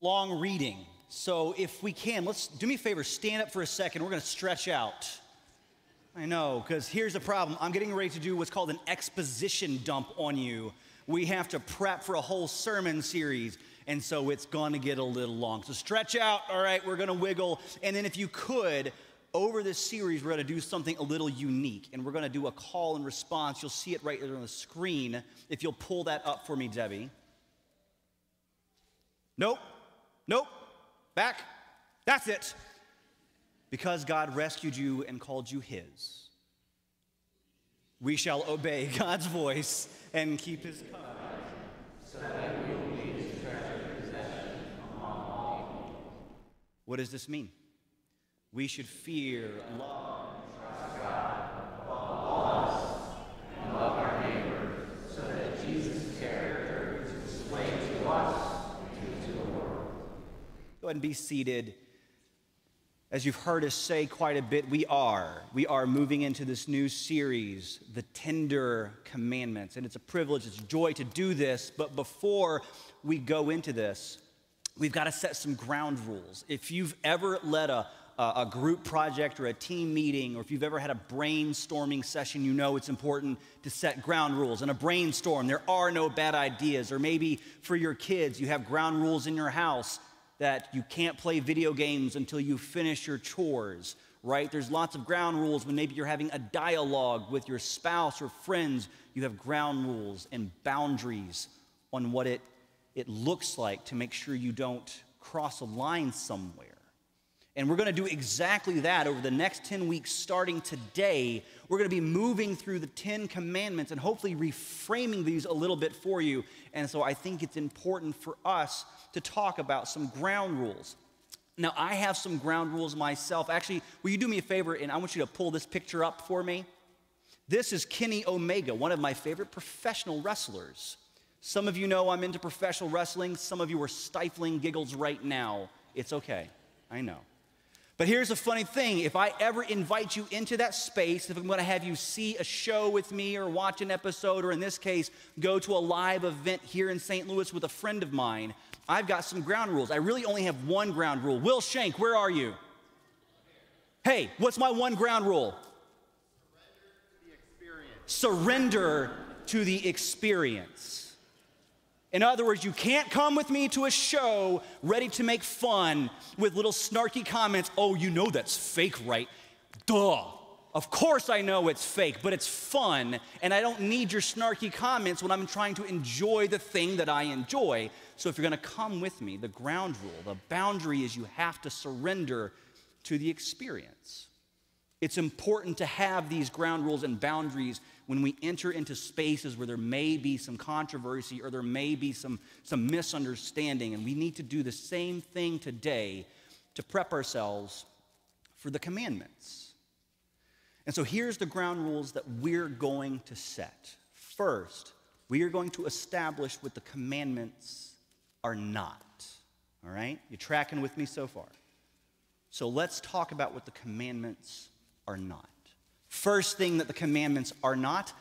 long reading. So if we can, do me a favor, stand up for a second. We're going to stretch out. I know, because here's the problem. I'm getting ready to do what's called an exposition dump on you. We have to prep for a whole sermon series, and so it's going to get a little long. So stretch out. All right, we're going to wiggle. And then if you could, over this series, we're going to do something a little unique, and we're going to do a call and response. You'll see it right there on the screen. If you'll pull that up for me, Debbie. Nope. Back. That's it. Because God rescued you and called you his, we shall obey God's voice and keep his covenant, so that we will be his treasured possession among all people. What does this mean? We should fear, love, and trust God above all else, and love our neighbor, so that Jesus' character is displayed to us and to the world. Go ahead and be seated. As you've heard us say quite a bit, we are moving into this new series, The Tender Commandments. And it's a privilege, it's a joy to do this. But before we go into this, we've got to set some ground rules. If you've ever led a group project or a team meeting, or if you've ever had a brainstorming session, you know it's important to set ground rules. In a brainstorm, there are no bad ideas. Or maybe for your kids, you have ground rules in your house that you can't play video games until you finish your chores, right? There's lots of ground rules when maybe you're having a dialogue with your spouse or friends. You have ground rules and boundaries on what it looks like to make sure you don't cross a line somewhere. And we're going to do exactly that over the next 10 weeks starting today. We're going to be moving through the 10 Commandments and hopefully reframing these a little bit for you. And so I think it's important for us to talk about some ground rules. Now, I have some ground rules myself. Actually, will you do me a favor, and I want you to pull this picture up for me. This is Kenny Omega, one of my favorite professional wrestlers. Some of you know I'm into professional wrestling. Some of you are stifling giggles right now. It's okay. I know. But here's the funny thing. If I ever invite you into that space, if I'm going to have you see a show with me or watch an episode, or in this case, go to a live event here in St. Louis with a friend of mine, I've got some ground rules. I really only have one ground rule. Will Shank, where are you? Hey, what's my one ground rule? Surrender to the experience. In other words, you can't come with me to a show ready to make fun with little snarky comments. Oh, you know that's fake, right? Duh. Of course I know it's fake, but it's fun, and I don't need your snarky comments when I'm trying to enjoy the thing that I enjoy. So if you're going to come with me, the ground rule, the boundary is you have to surrender to the experience. It's important to have these ground rules and boundaries when we enter into spaces where there may be some controversy or there may be some misunderstanding, and we need to do the same thing today to prep ourselves for the commandments. And so here's the ground rules that we're going to set. First, we are going to establish what the commandments are not. All right? You tracking with me so far? So let's talk about what the commandments are not. First thing that the commandments are not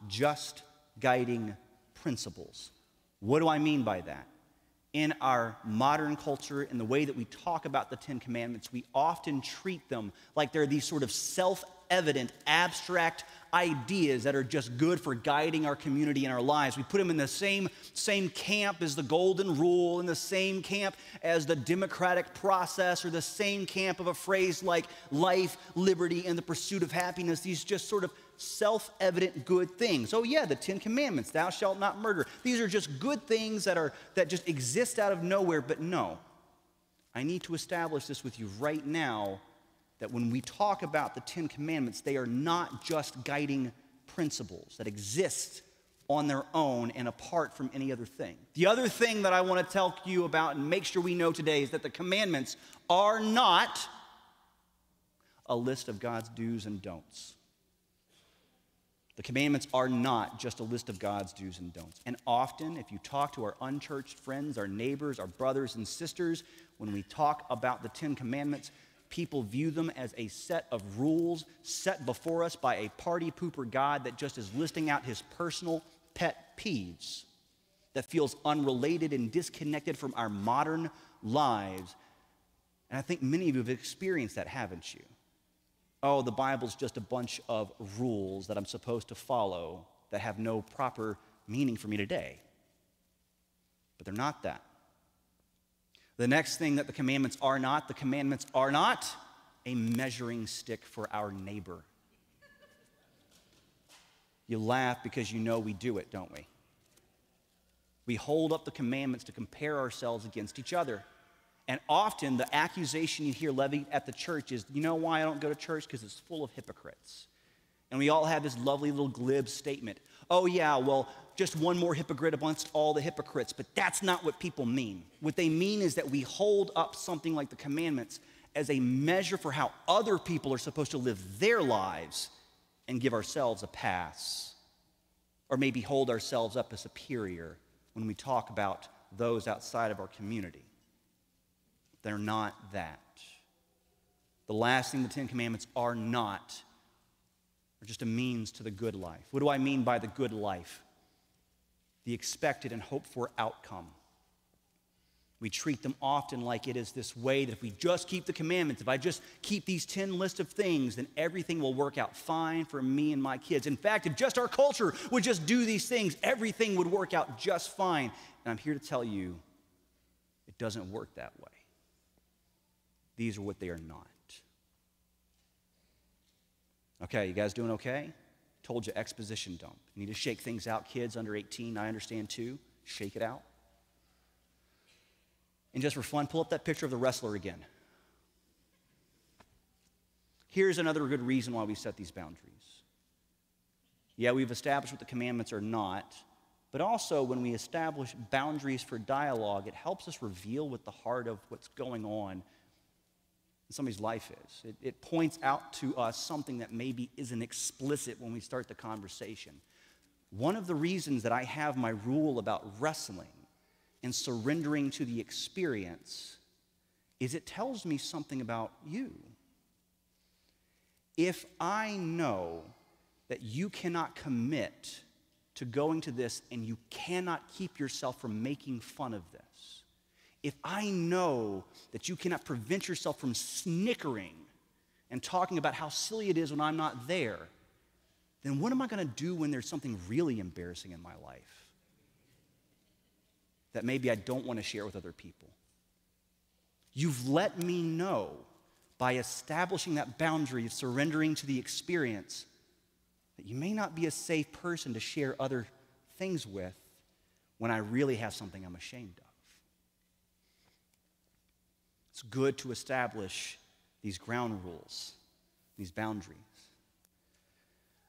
just guiding principles. What do I mean by that? In our modern culture, in the way that we talk about the 10 Commandments, we often treat them like they're these sort of self-evident, abstract ideas that are just good for guiding our community and our lives. We put them in the same camp as the Golden Rule, in the same camp as the democratic process, or the same camp of a phrase like life, liberty, and the pursuit of happiness. These just sort of self-evident good things. Oh yeah, the 10 Commandments, thou shalt not murder. These are just good things that just exist out of nowhere. But no, I need to establish this with you right now, that when we talk about the 10 Commandments, they are not just guiding principles that exist on their own and apart from any other thing. The other thing that I want to tell you about and make sure we know today is that the commandments are not a list of God's do's and don'ts. The commandments are not just a list of God's do's and don'ts. And often, if you talk to our unchurched friends, our neighbors, our brothers and sisters, when we talk about the 10 Commandments, people view them as a set of rules set before us by a party pooper God that just is listing out his personal pet peeves. that feels unrelated and disconnected from our modern lives. And I think many of you have experienced that, haven't you? Oh, the Bible's just a bunch of rules that I'm supposed to follow that have no proper meaning for me today. But they're not that. The next thing that the commandments are not a measuring stick for our neighbor. You laugh because you know we do it, don't we? We hold up the commandments to compare ourselves against each other. And often the accusation you hear levied at the church is, you know why I don't go to church? Because it's full of hypocrites. And we all have this lovely little glib statement. Oh yeah, well, just one more hypocrite amongst all the hypocrites. But that's not what people mean. What they mean is that we hold up something like the commandments as a measure for how other people are supposed to live their lives and give ourselves a pass. Or maybe hold ourselves up as superior when we talk about those outside of our community. They're not that. The last thing the Ten Commandments are not are just a means to the good life. What do I mean by the good life? The expected and hoped for outcome. We treat them often like it is this way that if we just keep the commandments, if I just keep these 10 lists of things, then everything will work out fine for me and my kids. In fact, if just our culture would just do these things, everything would work out just fine. And I'm here to tell you, it doesn't work that way. These are what they are not. Okay, you guys doing okay? Told you, exposition dump. You need to shake things out, kids under 18. I understand too. Shake it out. And just for fun, pull up that picture of the wrestler again. Here's another good reason why we set these boundaries. Yeah, we've established what the commandments are not, but also when we establish boundaries for dialogue, it helps us reveal what the heart of what's going on in somebody's life is. It points out to us something that maybe isn't explicit when we start the conversation. One of the reasons that I have my rule about wrestling and surrendering to the experience is it tells me something about you. If I know that you cannot commit to going to this and you cannot keep yourself from making fun of this, if I know that you cannot prevent yourself from snickering and talking about how silly it is when I'm not there, then what am I going to do when there's something really embarrassing in my life that maybe I don't want to share with other people? You've let me know by establishing that boundary of surrendering to the experience that you may not be a safe person to share other things with when I really have something I'm ashamed of. It's good to establish these ground rules, these boundaries.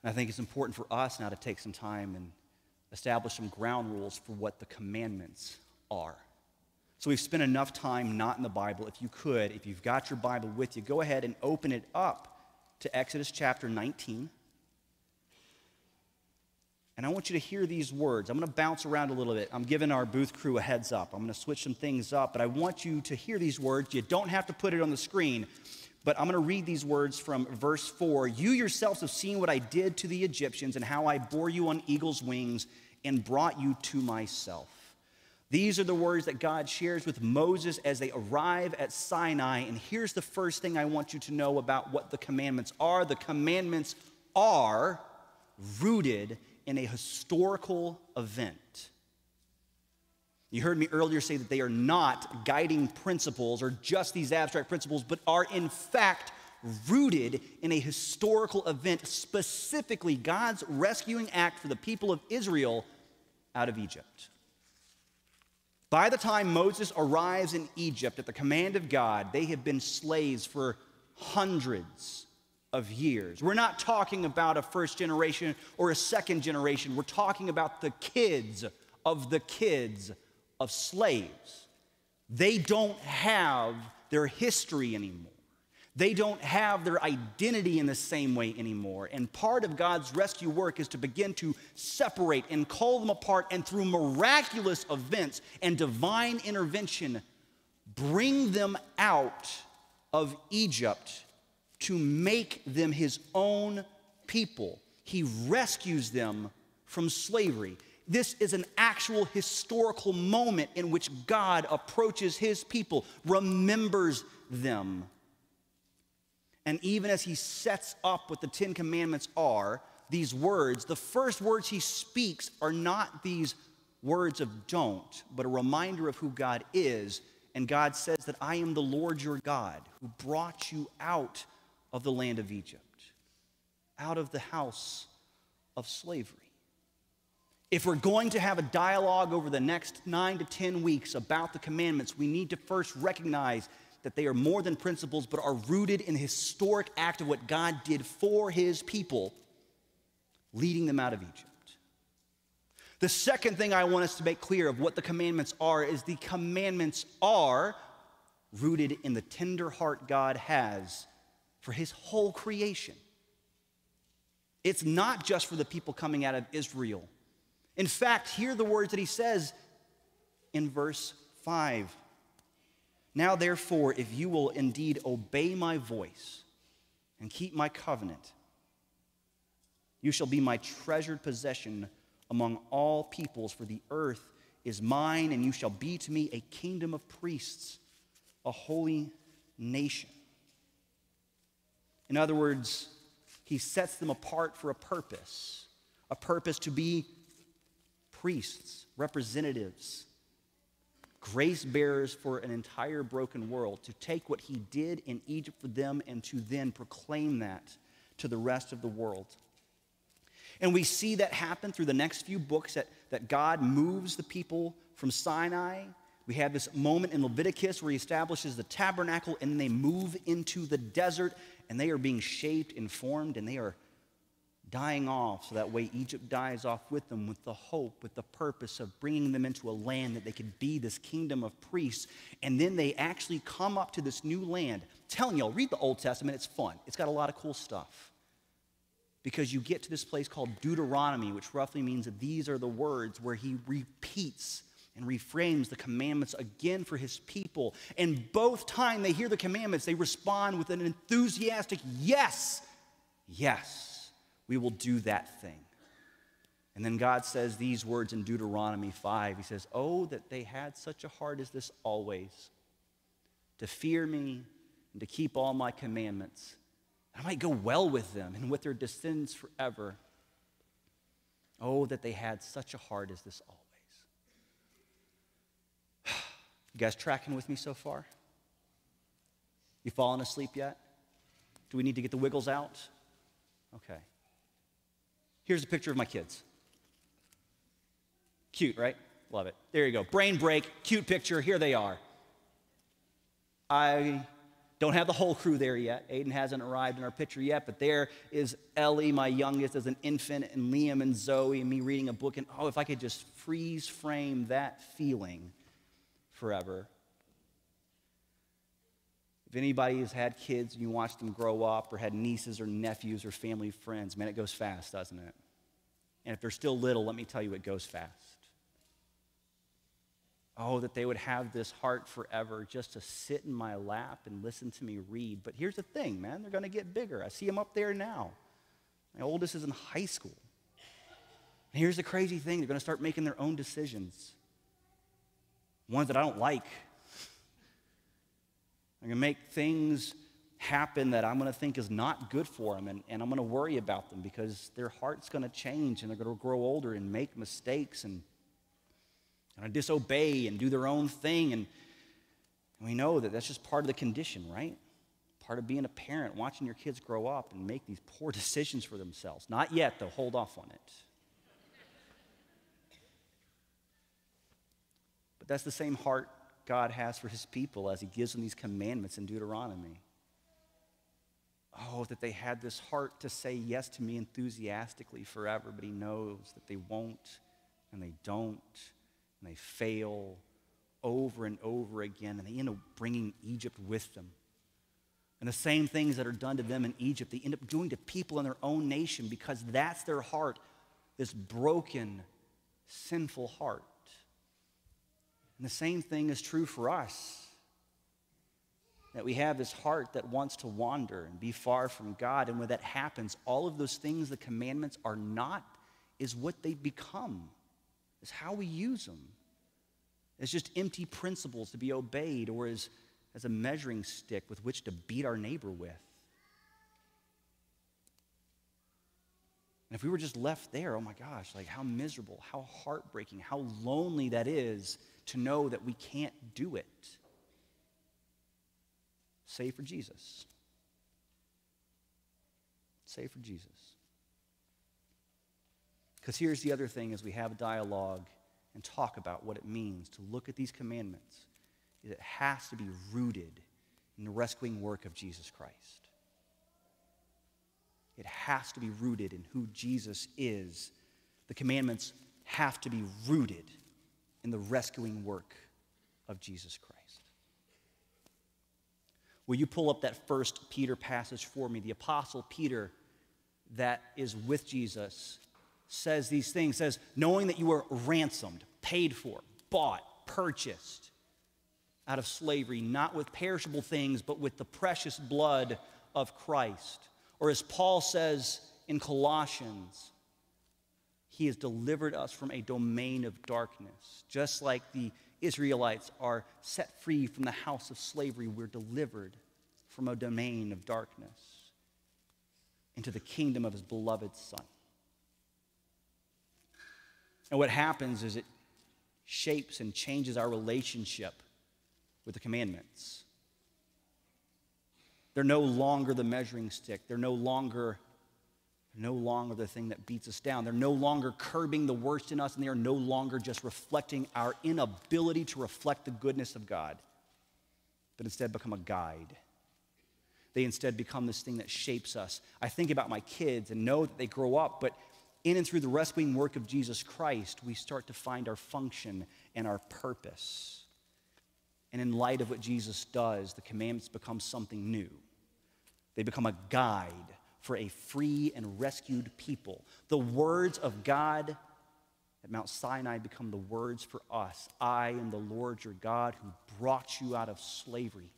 And I think it's important for us now to take some time and establish some ground rules for what the commandments are. So we've spent enough time not in the Bible. If you could, if you've got your Bible with you, go ahead and open it up to Exodus chapter 19. And I want you to hear these words. I'm going to bounce around a little bit. I'm giving our booth crew a heads up. I'm going to switch some things up, but I want you to hear these words. You don't have to put it on the screen, but I'm going to read these words from verse 4. You yourselves have seen what I did to the Egyptians and how I bore you on eagle's wings and brought you to myself. These are the words that God shares with Moses as they arrive at Sinai. And here's the first thing I want you to know about what the commandments are. The commandments are rooted in a historical event. You heard me earlier say that they are not guiding principles or just these abstract principles, but are in fact rooted in a historical event, specifically God's rescuing act for the people of Israel out of Egypt. By the time Moses arrives in Egypt at the command of God, they have been slaves for hundreds of years. We're not talking about a first generation or a second generation. We're talking about the kids of slaves. They don't have their history anymore. They don't have their identity in the same way anymore. And part of God's rescue work is to begin to separate and call them apart, and through miraculous events and divine intervention, bring them out of Egypt to make them his own people. He rescues them from slavery. This is an actual historical moment in which God approaches his people, remembers them. And even as he sets up what the Ten Commandments are, these words, the first words he speaks are not these words of don't, but a reminder of who God is. And God says that I am the Lord your God who brought you out of the land of Egypt, out of the house of slavery. If we're going to have a dialogue over the next 9 to 10 weeks about the commandments, we need to first recognize that they are more than principles, but are rooted in the historic act of what God did for his people, leading them out of Egypt. The second thing I want us to make clear of what the commandments are is the commandments are rooted in the tender heart God has for his whole creation. It's not just for the people coming out of Israel. In fact, hear the words that he says in verse 5. Now, therefore, if you will indeed obey my voice and keep my covenant, you shall be my treasured possession among all peoples, for the earth is mine, and you shall be to me a kingdom of priests, a holy nation. In other words, he sets them apart for a purpose to be priests, representatives, grace bearers for an entire broken world, to take what he did in Egypt for them and to then proclaim that to the rest of the world. And we see that happen through the next few books, that God moves the people from Sinai. We have this moment in Leviticus where he establishes the tabernacle, and they move into the desert, and they are being shaped and formed, and they are dying off, so that way Egypt dies off with them, with the hope, with the purpose of bringing them into a land that they could be this kingdom of priests. And then they actually come up to this new land. I'm telling y'all, read the Old Testament, it's fun. It's got a lot of cool stuff. Because you get to this place called Deuteronomy, which roughly means that these are the words where he repeats and reframes the commandments again for his people. And both times they hear the commandments, they respond with an enthusiastic yes, yes, we will do that thing. And then God says these words in Deuteronomy 5. He says, oh, that they had such a heart as this always, to fear me and to keep all my commandments. I might go well with them and with their descendants forever. Oh, that they had such a heart as this always. You guys tracking with me so far? You fallen asleep yet? Do we need to get the wiggles out? Okay. Here's a picture of my kids. Cute, right? Love it. There you go. Brain break, cute picture. Here they are. I don't have the whole crew there yet. Aiden hasn't arrived in our picture yet, but there is Ellie, my youngest, as an infant, and Liam and Zoe, and me reading a book. And oh, if I could just freeze frame that feeling forever. If anybody has had kids and you watch them grow up, or had nieces or nephews or family friends, man, it goes fast, doesn't it? And if they're still little, let me tell you, it goes fast. Oh, that they would have this heart forever just to sit in my lap and listen to me read. But here's the thing, man, they're going to get bigger. I see them up there now. My oldest is in high school. And here's the crazy thing, they're going to start making their own decisions. Ones that I don't like. They're going to make things happen that I'm going to think is not good for them, and I'm going to worry about them because their heart's going to change, and they're going to grow older and make mistakes and disobey and do their own thing. And we know that that's just part of the condition, right? Part of being a parent, watching your kids grow up and make these poor decisions for themselves. Not yet, though. Hold off on it. But that's the same heart God has for his people as he gives them these commandments in Deuteronomy. Oh, that they had this heart to say yes to me enthusiastically forever, but he knows that they won't, and they don't, and they fail over and over again, and they end up bringing Egypt with them. And the same things that are done to them in Egypt, they end up doing to people in their own nation because that's their heart, this broken, sinful heart. And the same thing is true for us, that we have this heart that wants to wander and be far from God. And when that happens, all of those things the commandments are not is what they become. is how we use them. As just empty principles to be obeyed, or as a measuring stick with which to beat our neighbor with. And if we were just left there, oh my gosh, like how miserable, how heartbreaking, how lonely that is to know that we can't do it. Save for Jesus. Save for Jesus. Because here's the other thing as we have a dialogue and talk about what it means to look at these commandments, is it has to be rooted in the rescuing work of Jesus Christ. It has to be rooted in who Jesus is. The commandments have to be rooted in the rescuing work of Jesus Christ. Will you pull up that 1 Peter passage for me? The Apostle Peter, that is with Jesus, says these things, says, knowing that you were ransomed, paid for, bought, purchased out of slavery, not with perishable things, but with the precious blood of Christ. Or as Paul says in Colossians, he has delivered us from a domain of darkness. Just like the Israelites are set free from the house of slavery, we're delivered from a domain of darkness into the kingdom of his beloved Son. And what happens is it shapes and changes our relationship with the commandments. They're no longer the measuring stick. They're no longer the thing that beats us down. They're no longer curbing the worst in us, and they are no longer just reflecting our inability to reflect the goodness of God, but instead become a guide. They instead become this thing that shapes us. I think about my kids and know that they grow up, but in and through the rescuing work of Jesus Christ, we start to find our function and our purpose. And in light of what Jesus does, the commandments become something new. They become a guide for a free and rescued people. The words of God at Mount Sinai become the words for us. I am the Lord your God who brought you out of slavery,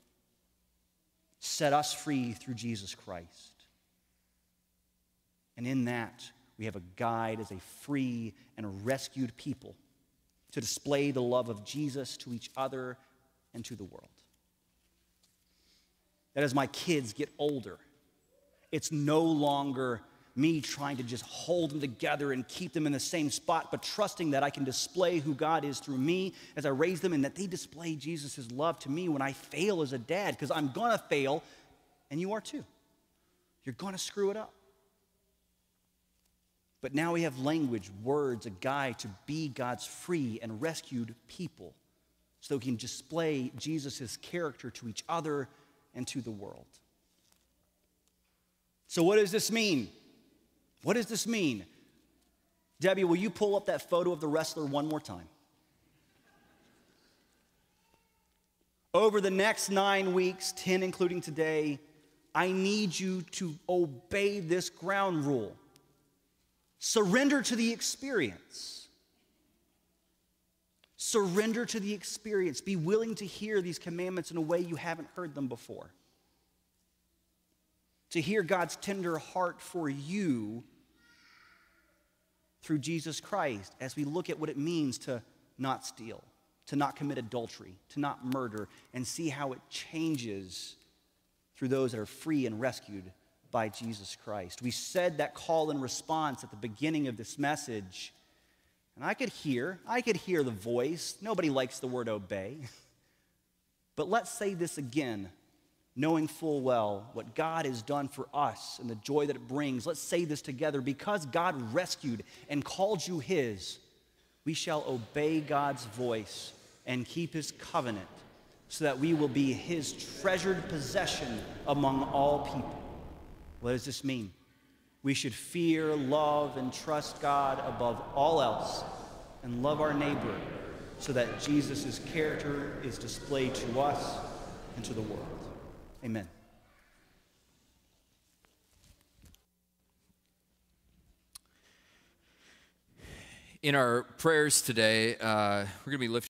set us free through Jesus Christ. And in that, we have a guide as a free and rescued people to display the love of Jesus to each other and to the world. That as my kids get older, it's no longer me trying to just hold them together and keep them in the same spot, but trusting that I can display who God is through me as I raise them, and that they display Jesus' love to me when I fail as a dad, because I'm going to fail, and you are too. You're going to screw it up. But now we have language, words, a guide to be God's free and rescued people so that we can display Jesus' character to each other and to the world. So what does this mean? What does this mean? Debbie, will you pull up that photo of the wrestler one more time? Over the next 9 weeks, 10 including today, I need you to obey this ground rule. Surrender to the experience. Surrender to the experience. Be willing to hear these commandments in a way you haven't heard them before. To hear God's tender heart for you through Jesus Christ as we look at what it means to not steal, to not commit adultery, to not murder, and see how it changes through those that are free and rescued by Jesus Christ. We said that call and response at the beginning of this message, and I could hear the voice. Nobody likes the word obey. But let's say this again, knowing full well what God has done for us and the joy that it brings. Let's say this together. Because God rescued and called you his, we shall obey God's voice and keep his covenant so that we will be his treasured possession among all people. What does this mean? We should fear, love, and trust God above all else and love our neighbor so that Jesus' character is displayed to us and to the world. Amen. In our prayers today, we're going to be lifting